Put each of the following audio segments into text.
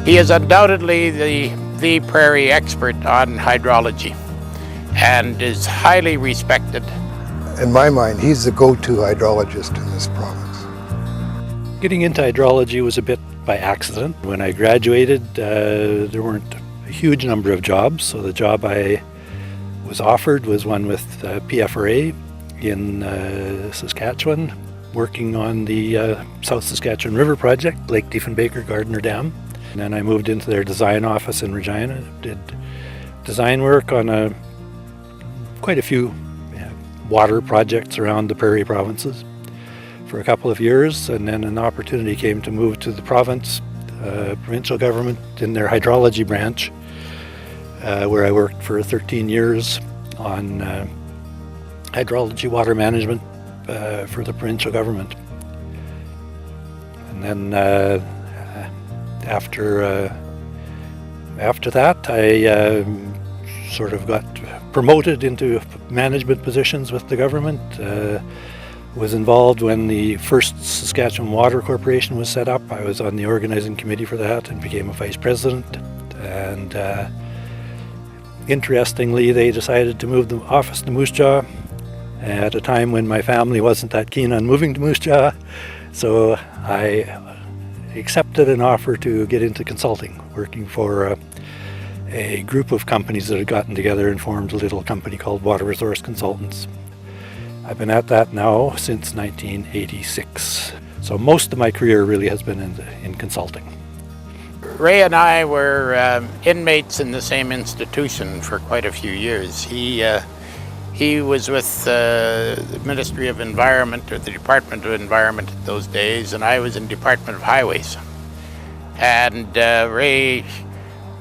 He is undoubtedly the prairie expert on hydrology and is highly respected. In my mind, he's the go-to hydrologist in this province. Getting into hydrology was a bit by accident. When I graduated, there weren't a huge number of jobs, so the job I was offered was one with PFRA in Saskatchewan, working on the South Saskatchewan River project, Lake Diefenbaker Gardner Dam. And then I moved into their design office in Regina, did design work on quite a few water projects around the prairie provinces for a couple of years, and then an opportunity came to move to the province, provincial government in their hydrology branch, where I worked for 13 years on hydrology water management for the provincial government. And then after that, I sort of got promoted into management positions with the government. Was involved when the first Saskatchewan Water Corporation was set up. I was on the organizing committee for that and became a vice president. And interestingly, they decided to move the office to Moose Jaw at a time when my family wasn't that keen on moving to Moose Jaw. So I accepted an offer to get into consulting, working for a group of companies that had gotten together and formed a little company called Water Resource Consultants. I've been at that now since 1986. So most of my career really has been in consulting. Ray and I were inmates in the same institution for quite a few years. He was with the Ministry of Environment, or the Department of Environment at those days, and I was in Department of Highways. And Ray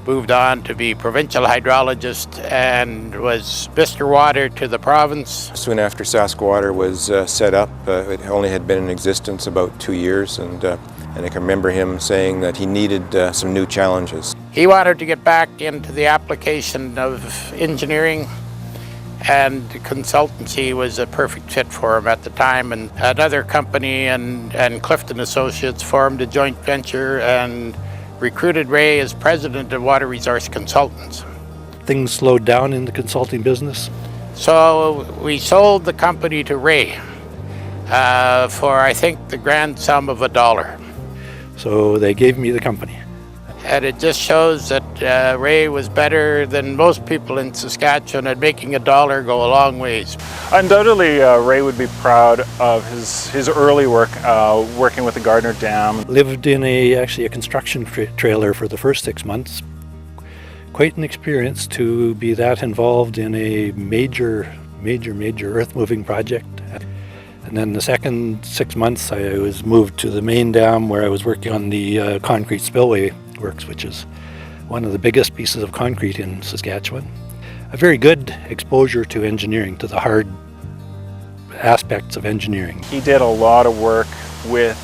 moved on to be provincial hydrologist and was Mr. Water to the province. Soon after Saskwater was set up, it only had been in existence about 2 years, and I can remember him saying that he needed some new challenges. He wanted to get back into the application of engineering, and consultancy was a perfect fit for him at the time. And another company and Clifton Associates formed a joint venture and recruited Ray as president of Water Resource Consultants. Things slowed down in the consulting business. So we sold the company to Ray for, I think, the grand sum of $1. So they gave me the company. And it just shows that Ray was better than most people in Saskatchewan at making $1 go a long ways. Undoubtedly, Ray would be proud of his early work, working with the Gardner Dam. Lived in actually a construction trailer for the first 6 months. Quite an experience to be that involved in a major earth-moving project. And then the second 6 months I was moved to the main dam, where I was working on the concrete spillway works, which is one of the biggest pieces of concrete in Saskatchewan. A very good exposure to engineering, to the hard aspects of engineering. He did a lot of work with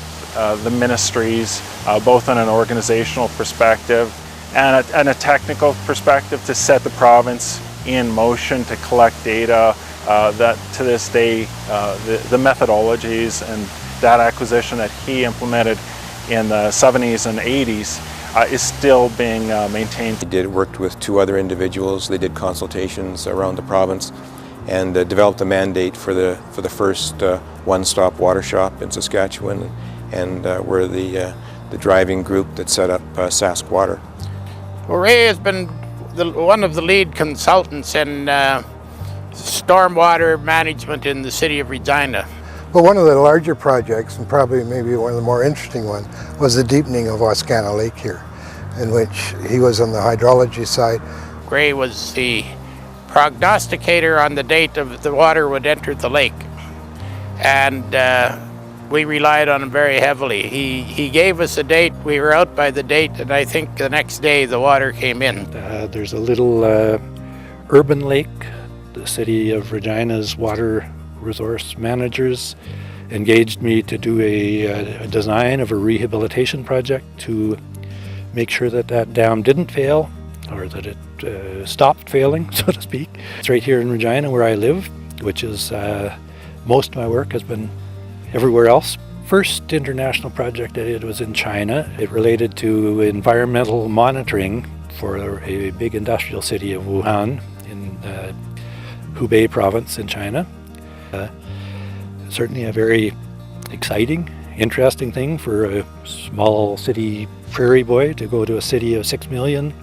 the ministries, both on an organizational perspective and a technical perspective, to set the province in motion to collect data that to this day, the methodologies and data acquisition that he implemented in the 70s and 80s is still being maintained. He worked with 2 other individuals. They did consultations around the province and developed a mandate for the first one-stop water shop in Saskatchewan, and were the driving group that set up Saskwater. Well, Ray has been one of the lead consultants in stormwater management in the city of Regina. But one of the larger projects, and probably maybe one of the more interesting ones, was the deepening of Wascana Lake here, in which he was on the hydrology side. Ray was the prognosticator on the date of the water would enter the lake, and we relied on him very heavily. He gave us a date, we were out by the date, and I think the next day the water came in. There's a little urban lake. The city of Regina's water resource managers engaged me to do a design of a rehabilitation project to make sure that that dam didn't fail, or that it stopped failing, so to speak. It's right here in Regina where I live, which is most of my work has been everywhere else first international project I did was in China. It related to environmental monitoring for a big industrial city of Wuhan in Hubei province in China. Certainly a very exciting, interesting thing for a small city prairie boy to go to a city of 6 million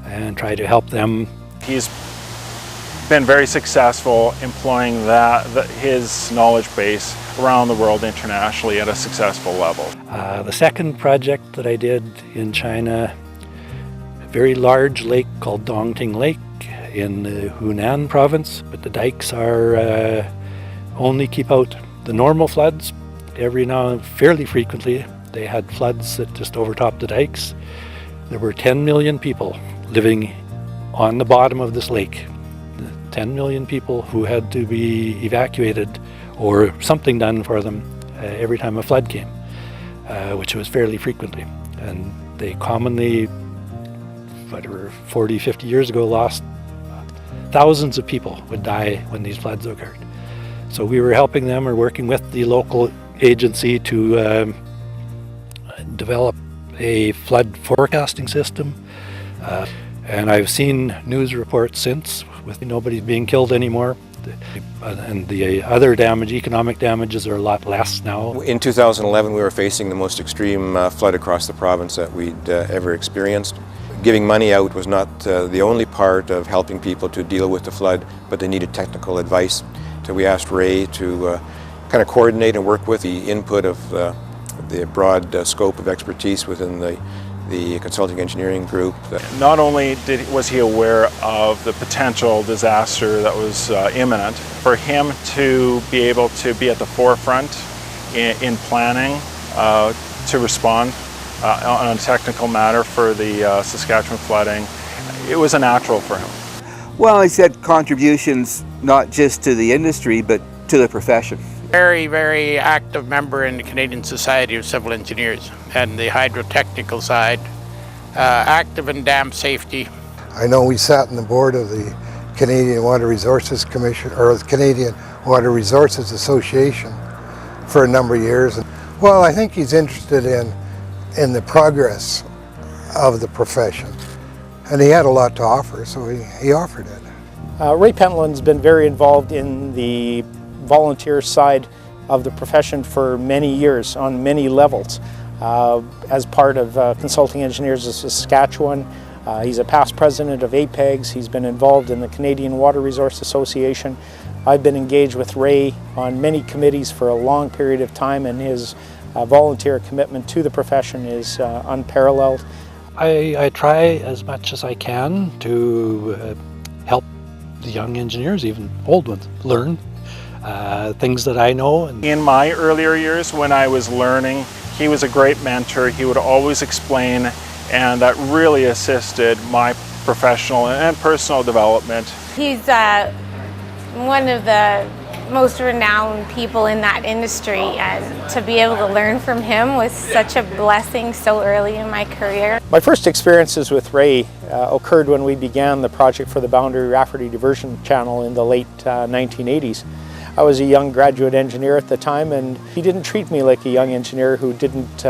and try to help them. He's been very successful employing his knowledge base around the world internationally at a successful level. The second project that I did in China, a very large lake called Dongting Lake in the Hunan province, but the dikes are only keep out the normal floods. Every now, fairly frequently, they had floods that just overtopped the dikes. There were 10 million people living on the bottom of this lake. 10 million people who had to be evacuated or something done for them every time a flood came, which was fairly frequently. And they commonly, 40, 50 years ago, lost thousands of people would die when these floods occurred. So we were helping them or working with the local agency to develop a flood forecasting system. And I've seen news reports since with nobody being killed anymore. And the other damage, economic damages, are a lot less now. In 2011, we were facing the most extreme flood across the province that we'd ever experienced. Giving money out was not the only part of helping people to deal with the flood, but they needed technical advice. So we asked Ray to kind of coordinate and work with the input of the broad scope of expertise within the consulting engineering group. Not only was he aware of the potential disaster that was imminent, for him to be able to be at the forefront in planning to respond on a technical matter for the Saskatchewan flooding, it was a natural for him. Well, he said contributions not just to the industry, but to the profession. Very, very active member in the Canadian Society of Civil Engineers and the hydrotechnical side, active in dam safety. I know we sat on the board of the Canadian Water Resources Commission, or the Canadian Water Resources Association for a number of years. Well, I think he's interested in the progress of the profession. And he had a lot to offer, so he offered it. Ray Pentland's been very involved in the volunteer side of the profession for many years on many levels. As part of Consulting Engineers of Saskatchewan, he's a past president of APEGS. He's been involved in the Canadian Water Resource Association. I've been engaged with Ray on many committees for a long period of time, and his volunteer commitment to the profession is unparalleled. I try as much as I can to help the young engineers, even old ones, learn things that I know. In my earlier years when I was learning, he was a great mentor. He would always explain, and that really assisted my professional and personal development. He's one of the most renowned people in that industry, and to be able to learn from him was such a blessing so early in my career. My first experiences with Ray occurred when we began the project for the Boundary Rafferty Diversion Channel in the late 1980s. I was a young graduate engineer at the time, and he didn't treat me like a young engineer who didn't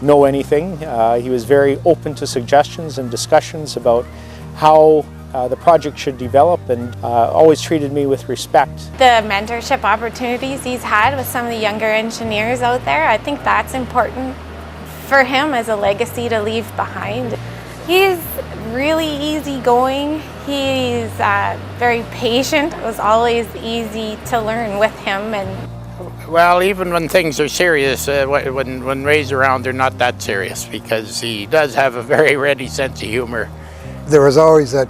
know anything. He was very open to suggestions and discussions about how the project should develop, and always treated me with respect. The mentorship opportunities he's had with some of the younger engineers out there, I think that's important for him as a legacy to leave behind. He's really easygoing. He's very patient. It was always easy to learn with him. Well, even when things are serious, when Ray's around, they're not that serious, because he does have a very ready sense of humor. There was always that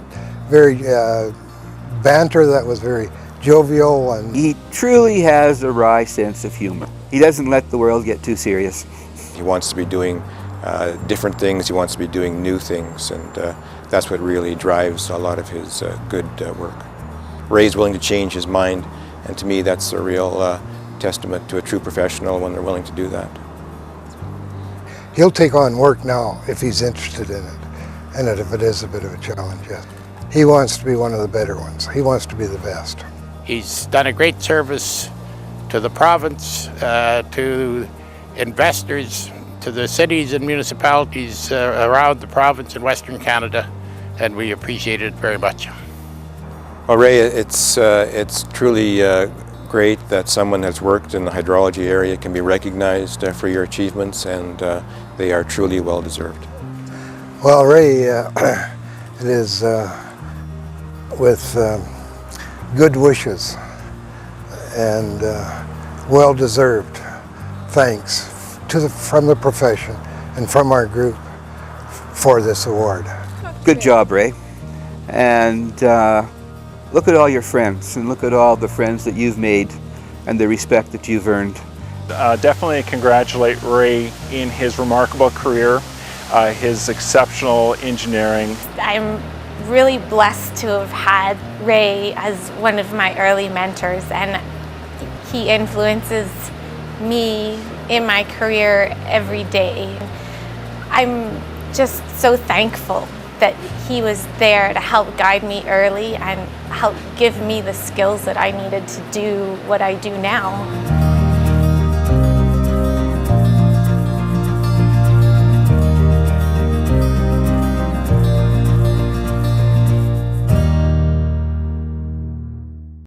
very banter that was very jovial. And He truly has a wry sense of humor. He doesn't let the world get too serious. He wants to be doing different things, he wants to be doing new things, and that's what really drives a lot of his good work. Ray's willing to change his mind, and to me that's a real testament to a true professional when they're willing to do that. he'll take on work now if he's interested in it, and if it is a bit of a challenge, yes. He wants to be one of the better ones. He wants to be the best. He's done a great service to the province, to investors, to the cities and municipalities around the province in Western Canada, and we appreciate it very much. Well, Ray, it's truly great that someone has worked in the hydrology area can be recognized for your achievements, and they are truly well deserved. Well, Ray, it is with good wishes and well-deserved thanks from the profession and from our group for this award. Good job, Ray. And look at all your friends, and look at all the friends that you've made and the respect that you've earned. Definitely congratulate Ray in his remarkable career, his exceptional engineering. I'm really blessed to have had Ray as one of my early mentors, and he influences me in my career every day. I'm just so thankful that he was there to help guide me early and help give me the skills that I needed to do what I do now.